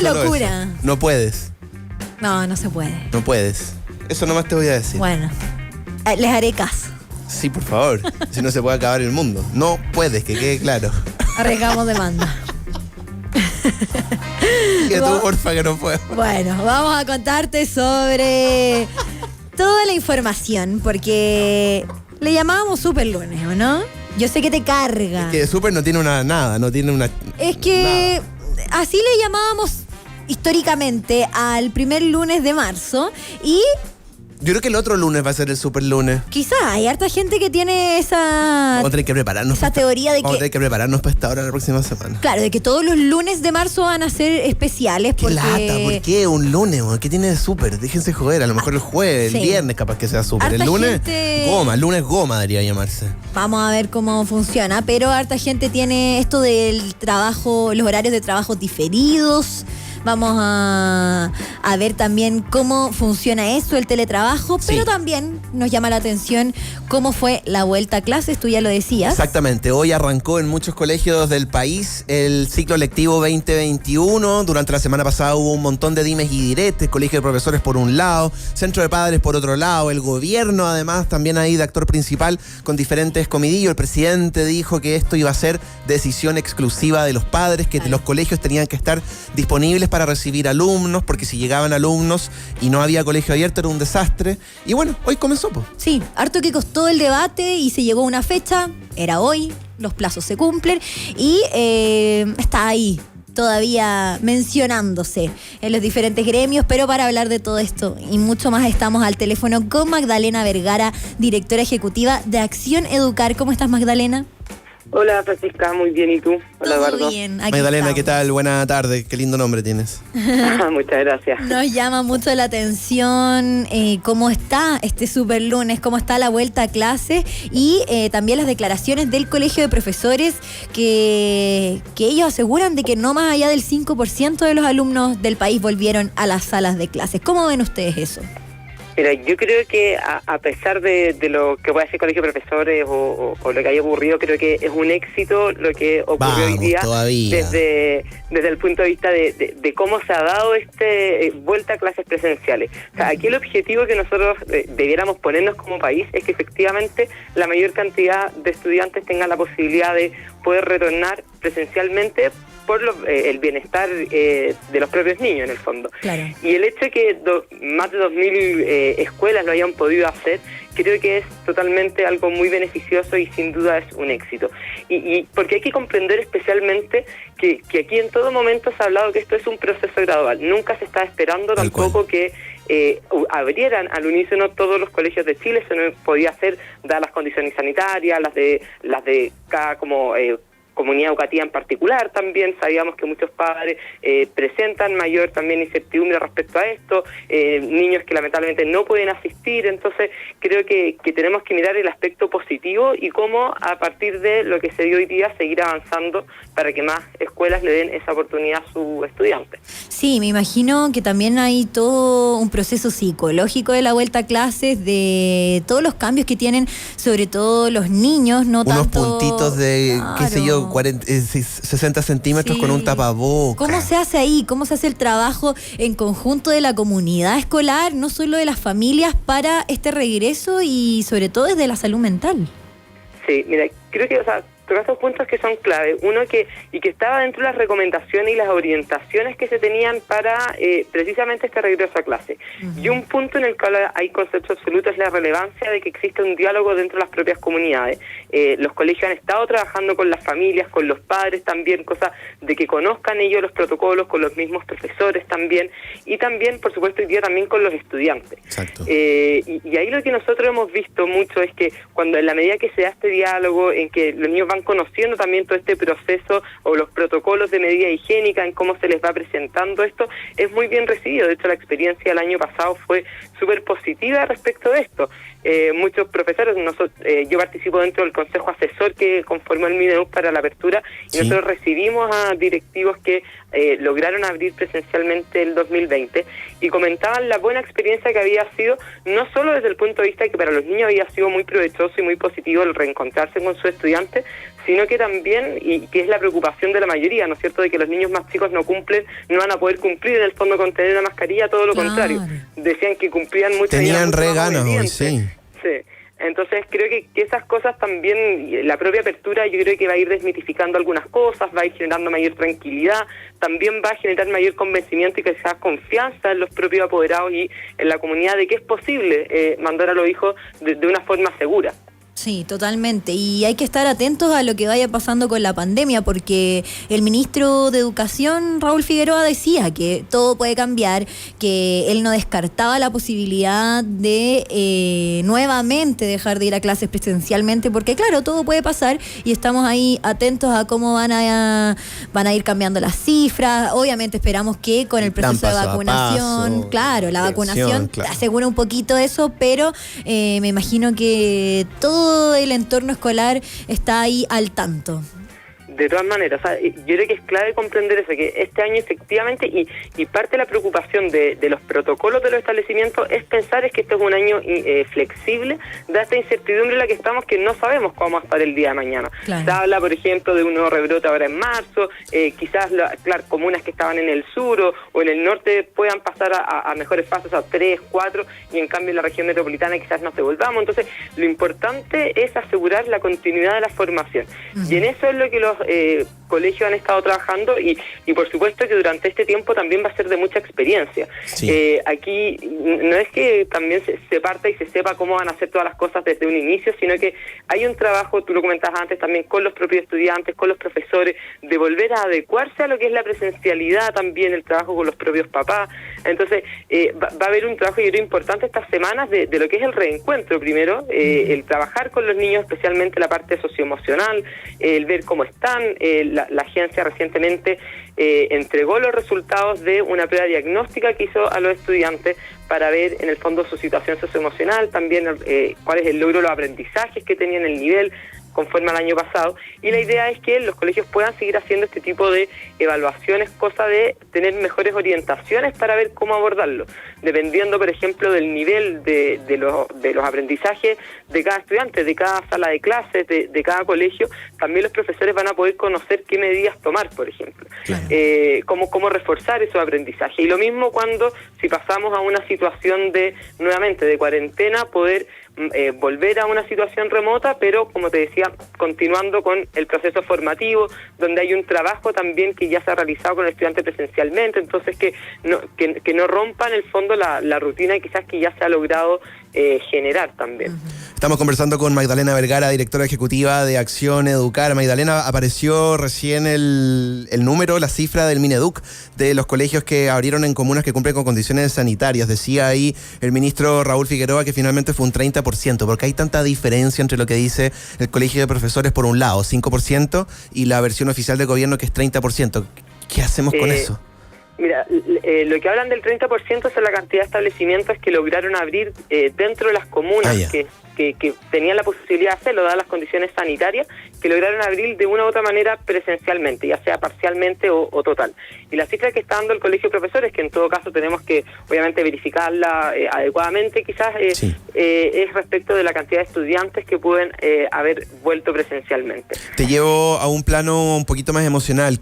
locura. Eso. No puedes. No se puede. No puedes. Eso nomás te voy a decir. Bueno, les haré caso. Sí, por favor. Si no se puede acabar el mundo. No puedes, que quede claro. Arriesgamos demanda. Que tú, porfa, que no puedo. Bueno, vamos a contarte sobre toda la información, porque le llamábamos Super Lunes, ¿o no? Yo sé que te carga. Es que Super no tiene nada, no tiene una... Es que así le llamábamos históricamente al primer lunes de marzo y... Yo creo que el otro lunes va a ser el super lunes. Quizá hay harta gente que tiene Vamos a tener que prepararnos. esa teoría de que... Vamos a tener que prepararnos para esta hora la próxima semana. Claro, de que todos los lunes de marzo van a ser especiales. ¿Qué lata? ¿Por qué un lunes? ¿Qué tiene de súper? Déjense joder. A lo mejor el jueves, sí. El viernes capaz que sea súper. El lunes, goma. El lunes goma debería llamarse. Vamos a ver cómo funciona. Pero harta gente tiene esto del trabajo, los horarios de trabajo diferidos. Vamos a ver también cómo funciona eso, el teletrabajo, sí. Pero también nos llama la atención cómo fue la vuelta a clases, tú ya lo decías. Exactamente, hoy arrancó en muchos colegios del país el ciclo lectivo 2021. Durante la semana pasada hubo un montón de dimes y diretes, colegio de profesores por un lado, centro de padres por otro lado, el gobierno además también ahí de actor principal con diferentes comidillos. El presidente dijo que esto iba a ser decisión exclusiva de los padres, que los colegios tenían que estar disponibles para recibir alumnos, porque si llegaban alumnos y no había colegio abierto era un desastre. Y bueno, hoy comenzó, pues. Sí, harto que costó el debate y se llegó a una fecha, era hoy, los plazos se cumplen y está ahí todavía mencionándose en los diferentes gremios, pero para hablar de todo esto y mucho más estamos al teléfono con Magdalena Vergara, directora ejecutiva de Acción Educar. ¿Cómo estás, Magdalena? Hola, Francisca, muy bien, ¿y tú? Hola, Todo Eduardo. bien, aquí Magdalena, estamos. ¿qué tal? Buena tarde, qué lindo nombre tienes. Muchas gracias. Nos llama mucho la atención cómo está este super lunes, cómo está la vuelta a clase y también las declaraciones del Colegio de Profesores que ellos aseguran de que no más allá del 5% de los alumnos del país volvieron a las salas de clases. ¿Cómo ven ustedes eso? Mira, yo creo que a pesar de lo que pueda hacer el Colegio de Profesores o lo que haya ocurrido, creo que es un éxito lo que ocurrió hoy día desde el punto de vista de cómo se ha dado vuelta a clases presenciales. O sea, aquí el objetivo que nosotros debiéramos ponernos como país es que efectivamente la mayor cantidad de estudiantes tengan la posibilidad de poder retornar presencialmente por el bienestar de los propios niños, en el fondo. Claro. Y el hecho de que más de 2.000 escuelas lo hayan podido hacer, creo que es totalmente algo muy beneficioso y sin duda es un éxito. Y porque hay que comprender especialmente que aquí en todo momento se ha hablado que esto es un proceso gradual. Nunca se está esperando tampoco que abrieran al unísono todos los colegios de Chile. Eso no podía hacer dadas las condiciones sanitarias, las de cada comunidad educativa en particular. También sabíamos que muchos padres presentan mayor también incertidumbre respecto a esto, niños que lamentablemente no pueden asistir. Entonces creo que tenemos que mirar el aspecto positivo y cómo a partir de lo que se dio hoy día seguir avanzando para que más escuelas le den esa oportunidad a sus estudiantes. Sí, me imagino que también hay todo un proceso psicológico de la vuelta a clases, de todos los cambios que tienen, sobre todo los niños, no unos tanto... puntitos de, claro, qué sé yo, 60 centímetros, sí, con un tapabocas. ¿Cómo se hace ahí? ¿Cómo se hace el trabajo en conjunto de la comunidad escolar, no solo de las familias, para este regreso y sobre todo desde la salud mental? Sí, mira, creo que, tocaste dos puntos que son clave. Uno que estaba dentro de las recomendaciones y las orientaciones que se tenían para precisamente este regreso a clase. Uh-huh. Y un punto en el cual hay consenso absoluto es la relevancia de que existe un diálogo dentro de las propias comunidades. Los colegios han estado trabajando con las familias, con los padres también, cosa de que conozcan ellos los protocolos, con los mismos profesores también, y también, por supuesto, hoy día también con los estudiantes. Exacto. Y ahí lo que nosotros hemos visto mucho es que cuando en la medida que se da este diálogo, en que los niños van conociendo también todo este proceso o los protocolos de medida higiénica, en cómo se les va presentando esto, es muy bien recibido. De hecho, la experiencia del año pasado fue súper positiva respecto de esto. Muchos profesores, yo participo dentro del consejo asesor que conformó el Mineduc para la apertura, y sí, nosotros recibimos a directivos que lograron abrir presencialmente el 2020 y comentaban la buena experiencia que había sido, no solo desde el punto de vista de que para los niños había sido muy provechoso y muy positivo el reencontrarse con sus estudiantes, sino que también, y que es la preocupación de la mayoría, ¿no es cierto?, de que los niños más chicos no van a poder cumplir en el fondo con tener una mascarilla, todo lo contrario. Decían que cumplían mucho. Tenían re ganas hoy, sí. Sí. Entonces creo que esas cosas también, la propia apertura yo creo que va a ir desmitificando algunas cosas, va a ir generando mayor tranquilidad, también va a generar mayor convencimiento y quizás confianza en los propios apoderados y en la comunidad de que es posible mandar a los hijos de una forma segura. Sí, totalmente. Y hay que estar atentos a lo que vaya pasando con la pandemia, porque el ministro de Educación, Raúl Figueroa, decía que todo puede cambiar, que él no descartaba la posibilidad de nuevamente dejar de ir a clases presencialmente, porque claro, todo puede pasar y estamos ahí atentos a cómo van a ir cambiando las cifras. Obviamente esperamos que con el proceso de vacunación, claro, la vacunación asegura un poquito eso, pero me imagino que todo el entorno escolar está ahí al tanto. De todas maneras, o sea, yo creo que es clave comprender eso, que este año efectivamente, y parte de la preocupación de los protocolos de los establecimientos es pensar que este es un año flexible, da esta incertidumbre en la que estamos, que no sabemos cómo va a estar el día de mañana. Claro. Se habla, por ejemplo, de un nuevo rebrote ahora en marzo, quizás comunas que estaban en el sur o en el norte puedan pasar a mejores fases, a 3, 4, y en cambio en la región metropolitana quizás nos devolvamos. Entonces, lo importante es asegurar la continuidad de la formación. Y en eso es lo que los colegios han estado trabajando y por supuesto que durante este tiempo también va a ser de mucha experiencia. Sí. Aquí no es que también se parta y se sepa cómo van a hacer todas las cosas desde un inicio, sino que hay un trabajo, tú lo comentabas antes también, con los propios estudiantes, con los profesores, de volver a adecuarse a lo que es la presencialidad también, el trabajo con los propios papás. Entonces va a haber un trabajo, yo creo, importante estas semanas de lo que es el reencuentro primero, el trabajar con los niños, especialmente la parte socioemocional, el ver cómo están. La agencia recientemente entregó los resultados de una prueba diagnóstica que hizo a los estudiantes para ver en el fondo su situación socioemocional, también cuál es el logro de los aprendizajes que tenían, el nivel conforme al año pasado, y la idea es que los colegios puedan seguir haciendo este tipo de evaluaciones, cosa de tener mejores orientaciones para ver cómo abordarlo, dependiendo, por ejemplo, del nivel de los aprendizajes de cada estudiante, de cada sala de clases, de cada colegio. También los profesores van a poder conocer qué medidas tomar, por ejemplo, cómo reforzar esos aprendizajes. Y lo mismo si pasamos a una situación nuevamente de cuarentena, poder volver a una situación remota, pero como te decía, continuando con el proceso formativo, donde hay un trabajo también que ya se ha realizado con el estudiante presencialmente, entonces que no rompa en el fondo la rutina quizás que ya se ha logrado generar también. Estamos conversando con Magdalena Vergara, directora ejecutiva de Acción Educar. Magdalena, apareció recién el número, la cifra del Mineduc, de los colegios que abrieron en comunas que cumplen con condiciones sanitarias. Decía ahí el ministro Raúl Figueroa que finalmente fue un 30%, porque hay tanta diferencia entre lo que dice el Colegio de Profesores por un lado, 5%, y la versión oficial del gobierno que es 30%. ¿Qué hacemos con eso? Mira, lo que hablan del 30% es la cantidad de establecimientos que lograron abrir dentro de las comunas que tenían la posibilidad de hacerlo, dadas las condiciones sanitarias, que lograron abrir de una u otra manera presencialmente, ya sea parcialmente o total. Y la cifra que está dando el Colegio de Profesores, que en todo caso tenemos que obviamente verificarla adecuadamente, quizás es respecto de la cantidad de estudiantes que pueden haber vuelto presencialmente. Te llevo a un plano un poquito más emocional.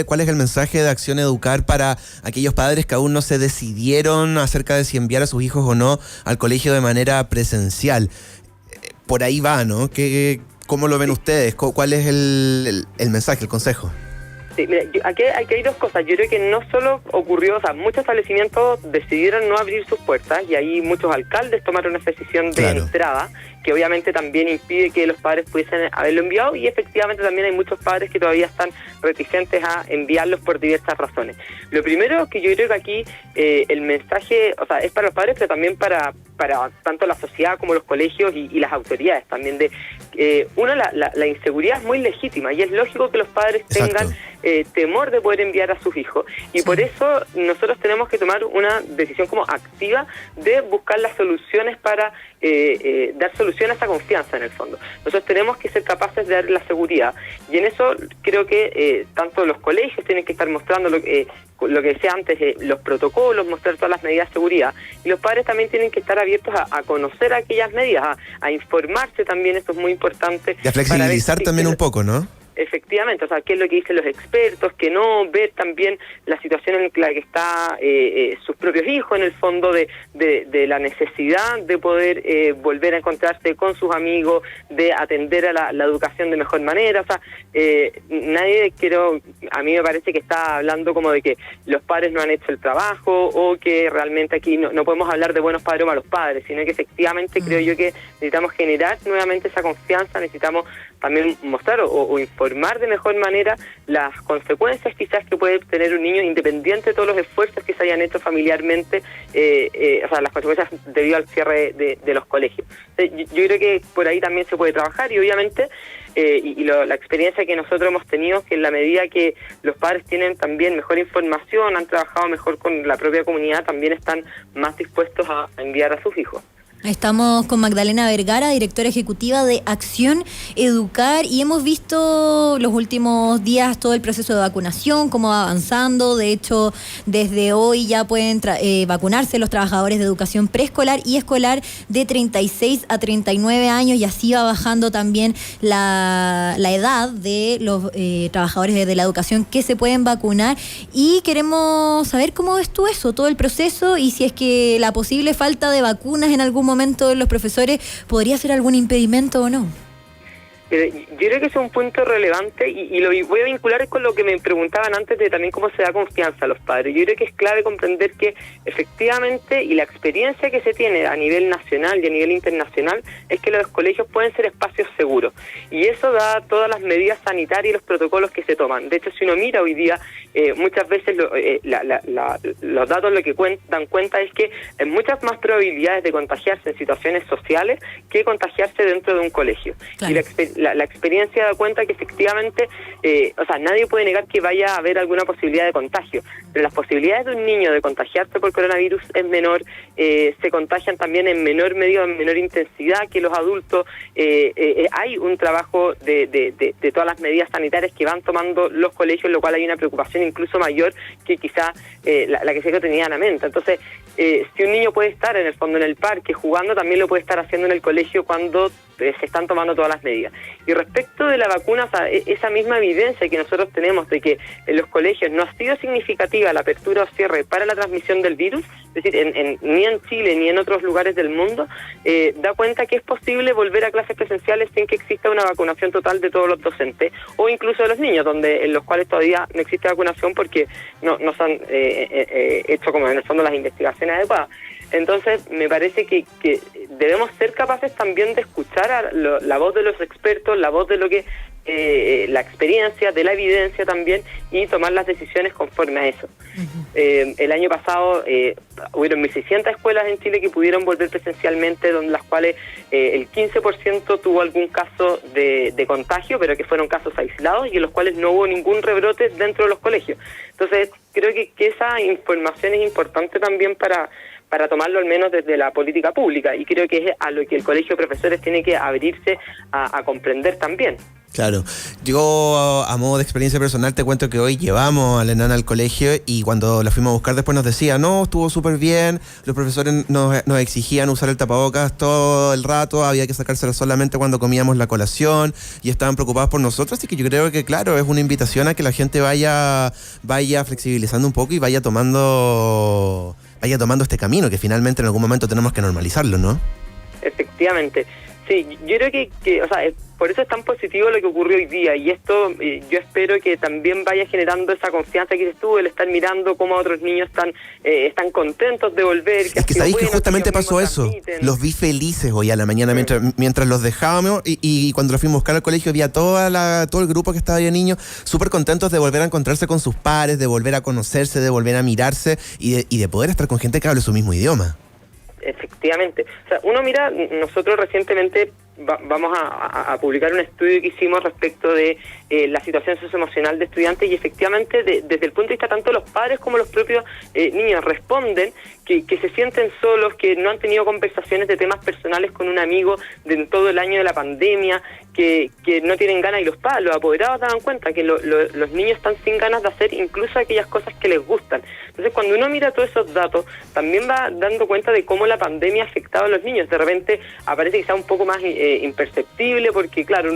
¿Cuál es el mensaje de Acción Educar para aquellos padres que aún no se decidieron acerca de si enviar a sus hijos o no al colegio de manera presencial? Por ahí va, ¿no? ¿Cómo lo ven ustedes? ¿Cuál es el mensaje, el consejo? Sí, mira, aquí hay dos cosas. Yo creo que no solo ocurrió, muchos establecimientos decidieron no abrir sus puertas y ahí muchos alcaldes tomaron una decisión de entrada, que obviamente también impide que los padres pudiesen haberlo enviado, y efectivamente también hay muchos padres que todavía están reticentes a enviarlos por diversas razones. Lo primero que yo creo que aquí el mensaje, es para los padres, pero también para tanto la sociedad como los colegios y las autoridades también, la inseguridad es muy legítima y es lógico que los padres tengan temor de poder enviar a sus hijos. Y por eso nosotros tenemos que tomar una decisión como activa de buscar las soluciones para dar solución a esa confianza en el fondo. Nosotros tenemos que ser capaces de dar la seguridad. Y en eso creo que tanto los colegios tienen que estar mostrando lo que decía antes, los protocolos, mostrar todas las medidas de seguridad. Y los padres también tienen que estar abiertos a conocer aquellas medidas, a informarse también, esto es muy importante. Y a flexibilizar también un poco, ¿no? Efectivamente, o sea, qué es lo que dicen los expertos, que no, ver también la situación en la que está sus propios hijos, en el fondo de la necesidad de poder volver a encontrarse con sus amigos, de atender a la educación de mejor manera. O sea, nadie, a mí me parece que está hablando como de que los padres no han hecho el trabajo o que realmente aquí no podemos hablar de buenos padres o malos padres, sino que efectivamente creo yo que necesitamos generar nuevamente esa confianza, necesitamos también mostrar o informar de mejor manera las consecuencias quizás que puede tener un niño independiente de todos los esfuerzos que se hayan hecho familiarmente, o sea, las consecuencias debido al cierre de los colegios. Yo creo que por ahí también se puede trabajar y obviamente la experiencia que nosotros hemos tenido, que en la medida que los padres tienen también mejor información, han trabajado mejor con la propia comunidad, también están más dispuestos a enviar a sus hijos. Estamos con Magdalena Vergara, directora ejecutiva de Acción Educar, y hemos visto los últimos días todo el proceso de vacunación, cómo va avanzando. De hecho, desde hoy ya pueden vacunarse los trabajadores de educación preescolar y escolar de 36 a 39 años, y así va bajando también la edad de los trabajadores de la educación que se pueden vacunar. Y queremos saber cómo ves tú eso, todo el proceso, y si es que la posible falta de vacunas en algún momento de los profesores podría ser algún impedimento o no. Yo creo que es un punto relevante y lo voy a vincular con lo que me preguntaban antes de también cómo se da confianza a los padres. Yo creo que es clave comprender que efectivamente, y la experiencia que se tiene a nivel nacional y a nivel internacional, es que los colegios pueden ser espacios seguros. Y eso da todas las medidas sanitarias y los protocolos que se toman. De hecho, si uno mira hoy día, muchas veces los datos lo que dan cuenta es que hay muchas más probabilidades de contagiarse en situaciones sociales que contagiarse dentro de un colegio. Claro. Y la experiencia da cuenta que efectivamente, o sea, nadie puede negar que vaya a haber alguna posibilidad de contagio, pero las posibilidades de un niño de contagiarse por coronavirus es menor, se contagian también en menor medida, en menor intensidad que los adultos. Hay un trabajo de todas las medidas sanitarias que van tomando los colegios, lo cual hay una preocupación incluso mayor que quizá la que se cotidianamente. Entonces, si un niño puede estar en el fondo en el parque jugando, también lo puede estar haciendo en el colegio cuando se están tomando todas las medidas. Y respecto de la vacuna, o sea, esa misma evidencia que nosotros tenemos de que en los colegios no ha sido significativa la apertura o cierre para la transmisión del virus, es decir, ni en Chile ni en otros lugares del mundo, da cuenta que es posible volver a clases presenciales sin que exista una vacunación total de todos los docentes o incluso de los niños, en los cuales todavía no existe vacunación porque no se han hecho como en el fondo las investigaciones adecuadas. Entonces, me parece que debemos ser capaces también de escuchar la voz de los expertos, la voz de lo que la experiencia, de la evidencia también, y tomar las decisiones conforme a eso. Uh-huh. El año pasado hubieron 1.600 escuelas en Chile que pudieron volver presencialmente, donde las cuales el 15% tuvo algún caso de contagio, pero que fueron casos aislados y en los cuales no hubo ningún rebrote dentro de los colegios. Entonces, creo que esa información es importante también para tomarlo al menos desde la política pública, y creo que es a lo que el Colegio de Profesores tiene que abrirse a comprender también. Claro, yo a modo de experiencia personal te cuento que hoy llevamos a la enana al colegio y cuando la fuimos a buscar después nos decía, no, estuvo súper bien, los profesores nos exigían usar el tapabocas todo el rato, había que sacárselo solamente cuando comíamos la colación y estaban preocupados por nosotros, así que yo creo que claro, es una invitación a que la gente vaya flexibilizando un poco y vaya tomando este camino, que finalmente en algún momento tenemos que normalizarlo, ¿no? Efectivamente. Sí, yo creo que o sea, por eso es tan positivo lo que ocurrió hoy día, y esto yo espero que también vaya generando esa confianza que estuvo, el estar mirando cómo otros niños están contentos de volver. Es que sabéis que justamente pasó eso, los vi felices hoy a la mañana mientras los dejábamos y cuando los fuimos a buscar al colegio había todo el grupo que estaba ahí de niños súper contentos de volver a encontrarse con sus pares, de volver a conocerse, de volver a mirarse y de poder estar con gente que hable su mismo idioma. Efectivamente. O sea, uno mira, nosotros recientemente vamos a publicar un estudio que hicimos respecto de la situación socioemocional de estudiantes y efectivamente desde el punto de vista tanto de los padres como los propios niños responden que se sienten solos, que no han tenido conversaciones de temas personales con un amigo de todo el año de la pandemia, que no tienen ganas, y los apoderados dan cuenta que los niños están sin ganas de hacer incluso aquellas cosas que les gustan. Entonces, cuando uno mira todos esos datos, también va dando cuenta de cómo la pandemia ha afectado a los niños. De repente aparece quizá un poco más imperceptible, porque claro,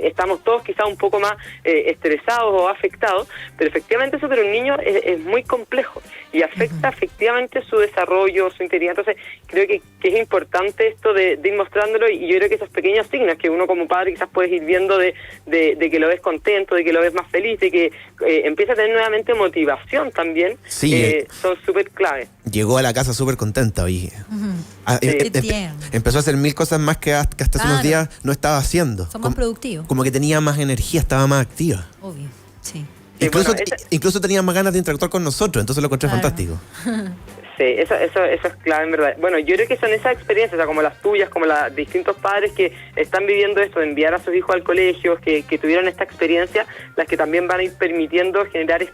estamos todos quizá un poco más estresados o afectados, pero efectivamente eso para un niño es muy complejo y afecta efectivamente su desarrollo, su integridad. Entonces, creo que es importante esto de ir mostrándolo, y yo creo que esos pequeños signos que uno como padre quizás puedes ir viendo de que lo ves contento, de que lo ves más feliz, de que empieza a tener nuevamente motivación también, sí, son súper clave. Llegó a la casa súper contenta, oye. Empezó a hacer 1000 cosas más que hasta hace unos días no estaba haciendo. Son más productivos. Como que tenía más energía, estaba más activa. Obvio, sí. Incluso tenía más ganas de interactuar con nosotros, entonces lo encontré fantástico. Sí, eso es clave en verdad. Bueno, yo creo que son esas experiencias, o sea, como las tuyas, como las de distintos padres que están viviendo esto, de enviar a sus hijos al colegio, que tuvieron esta experiencia, las que también van a ir permitiendo generar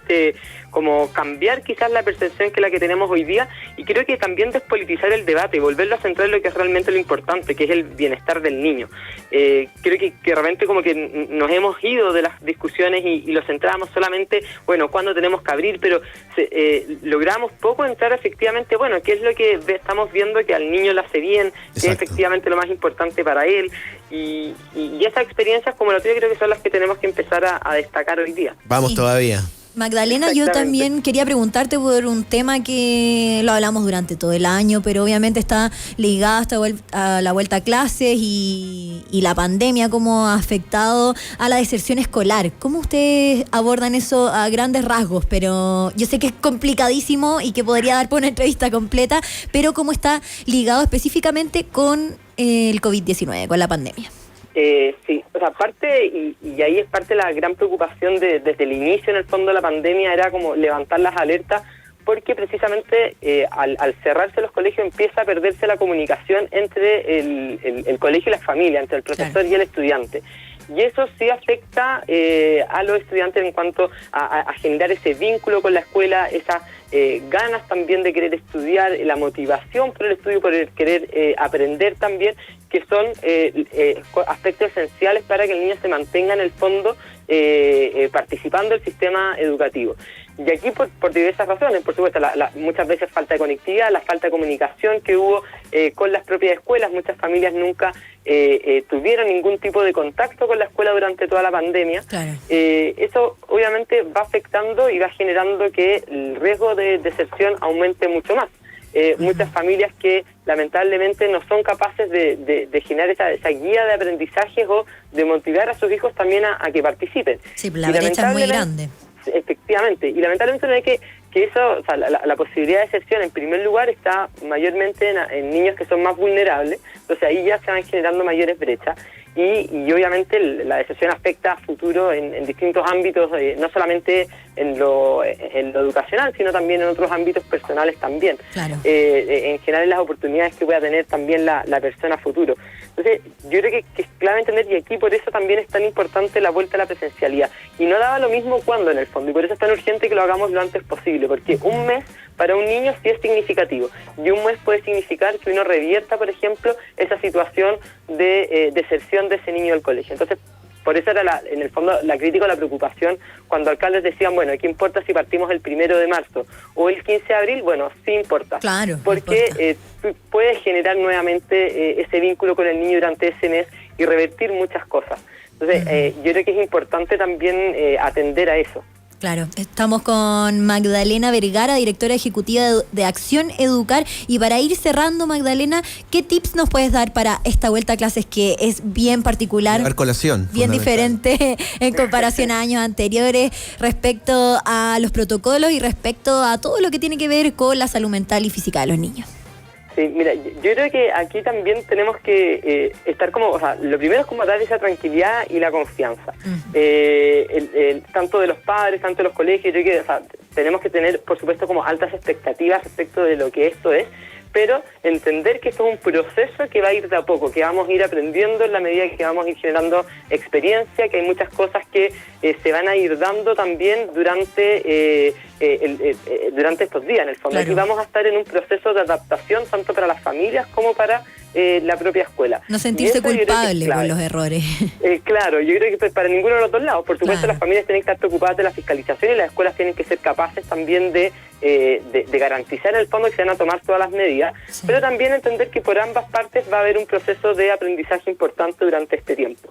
como cambiar quizás la percepción que la que tenemos hoy día, y creo que también despolitizar el debate, volverlo a centrar en lo que es realmente lo importante, que es el bienestar del niño. Creo que realmente como que nos hemos ido de las discusiones y lo centramos solamente, bueno, cuándo tenemos que abrir, pero logramos poco entrar efectivamente, bueno, qué es lo que estamos viendo que al niño le hace bien, qué es efectivamente lo más importante para él, y esas experiencias como la tuya creo que son las que tenemos que empezar a destacar hoy día. Vamos todavía. Magdalena, yo también quería preguntarte por un tema que lo hablamos durante todo el año, pero obviamente está ligado a la vuelta a clases y la pandemia, cómo ha afectado a la deserción escolar. ¿Cómo ustedes abordan eso a grandes rasgos? Pero yo sé que es complicadísimo y que podría dar por una entrevista completa, pero ¿cómo está ligado específicamente con el COVID-19, con la pandemia? Sí, o sea, parte, y ahí es parte de la gran preocupación desde el inicio en el fondo de la pandemia, era como levantar las alertas, porque precisamente al cerrarse los colegios empieza a perderse la comunicación entre el colegio y la familia, entre el profesor y el estudiante. Y eso sí afecta a los estudiantes en cuanto a generar ese vínculo con la escuela, esas ganas también de querer estudiar, la motivación por el estudio, por el querer aprender también, que son aspectos esenciales para que el niño se mantenga en el fondo participando del sistema educativo. Y aquí por diversas razones, por supuesto, muchas veces falta de conectividad, la falta de comunicación que hubo con las propias escuelas. Muchas familias nunca tuvieron ningún tipo de contacto con la escuela durante toda la pandemia. Claro. Eso obviamente va afectando y va generando que el riesgo de deserción aumente mucho más. Muchas familias que lamentablemente no son capaces de generar esa guía de aprendizajes o de motivar a sus hijos también a que participen. Sí, la brecha es muy grande. Efectivamente, y lamentablemente no hay que eso, o sea, la posibilidad de deserción en primer lugar está mayormente en niños que son más vulnerables, entonces ahí ya se van generando mayores brechas. Y obviamente la deserción afecta a futuro en distintos ámbitos, no solamente en lo educacional, sino también en otros ámbitos personales también. Claro. En general, las oportunidades que pueda tener también la persona a futuro. Entonces, yo creo que es clave entender, y aquí por eso también es tan importante la vuelta a la presencialidad. Y no daba lo mismo cuando, en el fondo, y por eso es tan urgente que lo hagamos lo antes posible, porque un mes para un niño sí es significativo, y un mes puede significar que uno revierta, por ejemplo, esa situación de deserción de ese niño del colegio. Entonces, por eso era en el fondo la crítica o la preocupación cuando alcaldes decían, bueno, ¿qué importa si partimos el 1 de marzo o el 15 de abril? Bueno, sí importa. Claro. Porque tú puedes generar nuevamente ese vínculo con el niño durante ese mes y revertir muchas cosas. Entonces, yo creo que es importante también atender a eso. Claro, estamos con Magdalena Vergara, directora ejecutiva de Acción Educar. Y para ir cerrando, Magdalena, ¿qué tips nos puedes dar para esta vuelta a clases que es bien particular, bien diferente en comparación a años anteriores, respecto a los protocolos y respecto a todo lo que tiene que ver con la salud mental y física de los niños? Sí, mira, yo creo que aquí también tenemos que estar como, o sea, lo primero es como dar esa tranquilidad y la confianza, tanto de los padres, tanto de los colegios. Yo creo que, o sea, tenemos que tener, por supuesto, como altas expectativas respecto de lo que esto es, pero entender que esto es un proceso que va a ir de a poco, que vamos a ir aprendiendo en la medida que vamos a ir generando experiencia, que hay muchas cosas que se van a ir dando también durante estos días, en el fondo. Claro. Aquí vamos a estar en un proceso de adaptación tanto para las familias como para la propia escuela. No sentirse culpable por los errores. Claro, yo creo que para ninguno de los dos lados. Por supuesto, Claro. las familias tienen que estar preocupadas de la fiscalización y las escuelas tienen que ser capaces también de garantizar en el fondo que se van a tomar todas las medidas, Sí. pero también entender que por ambas partes va a haber un proceso de aprendizaje importante durante este tiempo.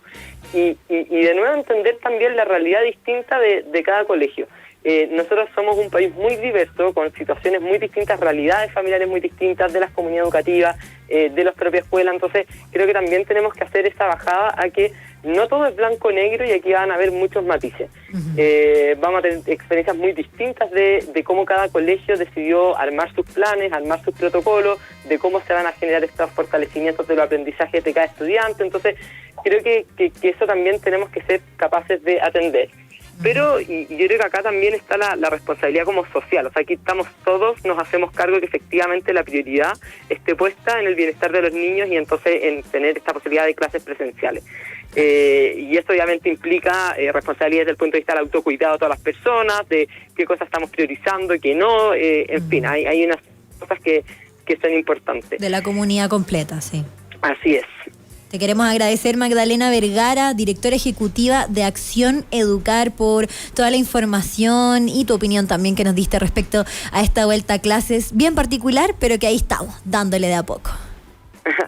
Y de nuevo entender también la realidad distinta de cada colegio. Nosotros somos un país muy diverso, con situaciones muy distintas, realidades familiares muy distintas, de las comunidades educativas, de las propias escuelas. Entonces creo que también tenemos que hacer esa bajada a que no todo es blanco-negro y aquí van a haber muchos matices. Vamos a tener experiencias muy distintas de cómo cada colegio decidió armar sus planes, armar sus protocolos, de cómo se van a generar estos fortalecimientos de los aprendizajes de cada estudiante. Entonces creo que eso también tenemos que ser capaces de atender. Pero y yo creo que acá también está la responsabilidad como social, o sea, aquí estamos todos, nos hacemos cargo de que efectivamente la prioridad esté puesta en el bienestar de los niños y entonces en tener esta posibilidad de clases presenciales. Y eso obviamente implica responsabilidad desde el punto de vista del autocuidado de todas las personas, de qué cosas estamos priorizando y qué no, en fin, hay unas cosas que son importantes. De la comunidad completa, sí. Así es. Te queremos agradecer, Magdalena Vergara, directora ejecutiva de Acción Educar, por toda la información y tu opinión también que nos diste respecto a esta vuelta a clases bien particular, pero que ahí estamos, dándole de a poco.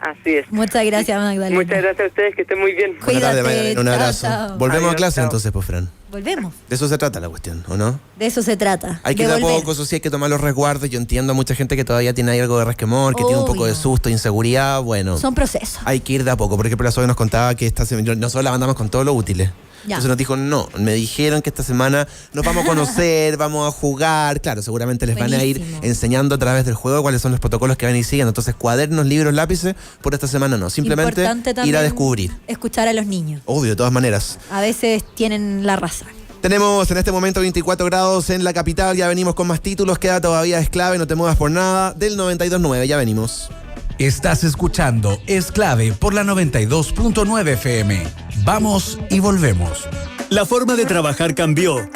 Así es. Muchas gracias, Magdalena. Muchas gracias a ustedes, que estén muy bien. Cuídate. Buenas tardes, Magdalena, un Chao, abrazo. chao. Volvemos Adiós, a clase chao. entonces, pues, Fran. Volvemos. De eso se trata la cuestión, ¿o no? De eso se trata. Hay que de ir de a volver. poco, eso sí, hay que tomar los resguardos. Yo entiendo a mucha gente que todavía tiene ahí algo de resquemor, que tiene un poco de Obvio. susto, inseguridad, bueno. Son procesos. Hay que ir de a poco. Por ejemplo, la Zoe nos contaba que esta semana nosotros la mandamos con todo lo útiles. Ya. Entonces nos dijo, no, me dijeron que esta semana nos vamos a conocer, vamos a jugar. Claro, seguramente les van a ir Buenísimo. enseñando a través del juego cuáles son los protocolos que van a ir siguiendo. Entonces, cuadernos, libros, lápices, por esta semana no. Simplemente Importante ir también a descubrir. escuchar a los niños. Obvio, de todas maneras. A veces tienen la razón. Tenemos en este momento 24 grados en la capital, ya venimos con más títulos, queda todavía Es Clave, no te muevas por nada, del 92.9, ya venimos. Estás escuchando Es Clave por la 92.9 FM. Vamos y volvemos. La forma de trabajar cambió.